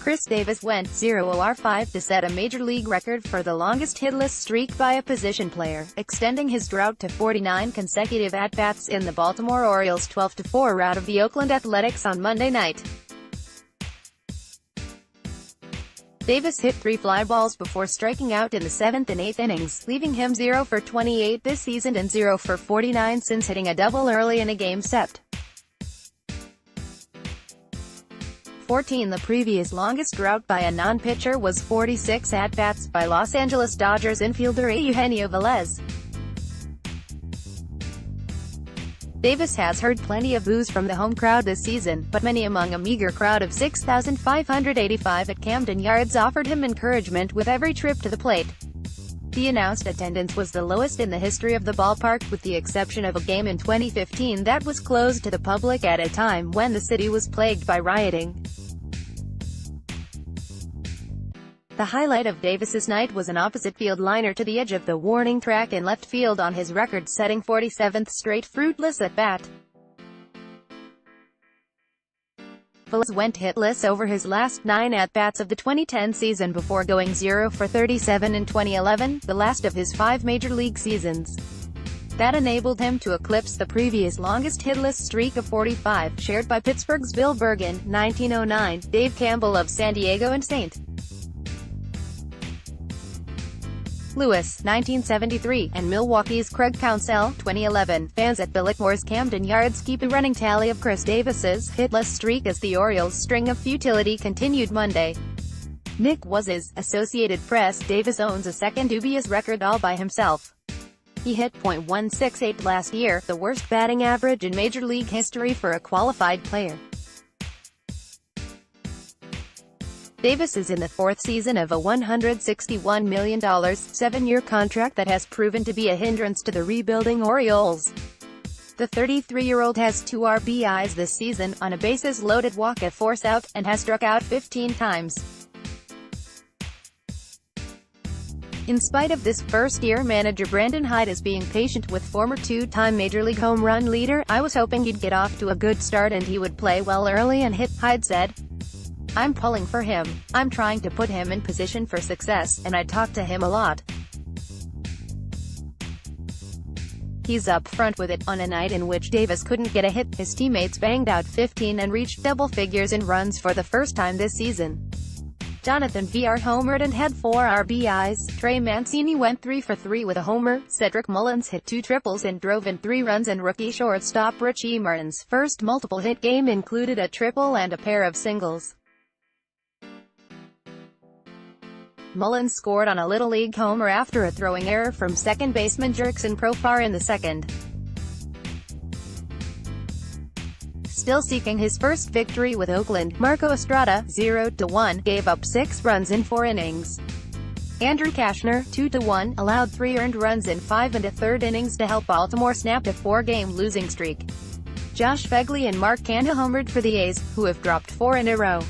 Chris Davis went 0-5 to set a major league record for the longest hitless streak by a position player, extending his drought to 49 consecutive at-bats in the Baltimore Orioles' 12-4 rout of the Oakland Athletics on Monday night. Davis hit 3 fly balls before striking out in the 7th and 8th innings, leaving him 0 for 28 this season and 0 for 49 since hitting a double early in a game Sept. 14. The previous longest drought by a non-pitcher was 46 at-bats by Los Angeles Dodgers infielder Eugenio Velez. Davis has heard plenty of boos from the home crowd this season, but many among a meager crowd of 6,585 at Camden Yards offered him encouragement with every trip to the plate. The announced attendance was the lowest in the history of the ballpark, with the exception of a game in 2015 that was closed to the public at a time when the city was plagued by rioting. The highlight of Davis's night was an opposite field liner to the edge of the warning track in left field on his record-setting 47th straight fruitless at-bat. Velez went hitless over his last 9 at-bats of the 2010 season before going 0 for 37 in 2011, the last of his 5 major league seasons. That enabled him to eclipse the previous longest hitless streak of 45, shared by Pittsburgh's Bill Bergin, 1909, Dave Campbell of San Diego and St. Louis, 1973, and Milwaukee's Craig Counsell, 2011. Fans at Biltmore's Camden Yards keep a running tally of Chris Davis's hitless streak as the Orioles' string of futility continued Monday. Nick Waz's Associated Press. Davis owns a second dubious record all by himself. He hit .168 last year, the worst batting average in Major League history for a qualified player. Davis is in the 4th season of a $161 million, 7-year contract that has proven to be a hindrance to the rebuilding Orioles. The 33-year-old has 2 RBIs this season, on a bases-loaded walk at force out, and has struck out 15 times. In spite of this, first-year manager Brandon Hyde is being patient with former 2-time Major League home run leader. "I was hoping he'd get off to a good start and he would play well early and hit," Hyde said. "I'm pulling for him. I'm trying to put him in position for success, and I talk to him a lot. He's up front with it." On a night in which Davis couldn't get a hit, his teammates banged out 15 and reached double figures in runs for the first time this season. Jonathan VR homered and had 4 RBIs. Trey Mancini went 3 for 3 with a homer. Cedric Mullins hit 2 triples and drove in 3 runs, and rookie shortstop Richie Martin's first multiple-hit game included a triple and a pair of singles. Mullins scored on a Little League homer after a throwing error from second baseman Jurickson Profar in the second. Still seeking his first victory with Oakland, Marco Estrada, 0-1, gave up 6 runs in 4 innings. Andrew Cashner, 2-1, allowed 3 earned runs in 5 1/3 innings to help Baltimore snap a 4-game losing streak. Josh Phegley and Mark Canha homered for the A's, who have dropped 4 in a row.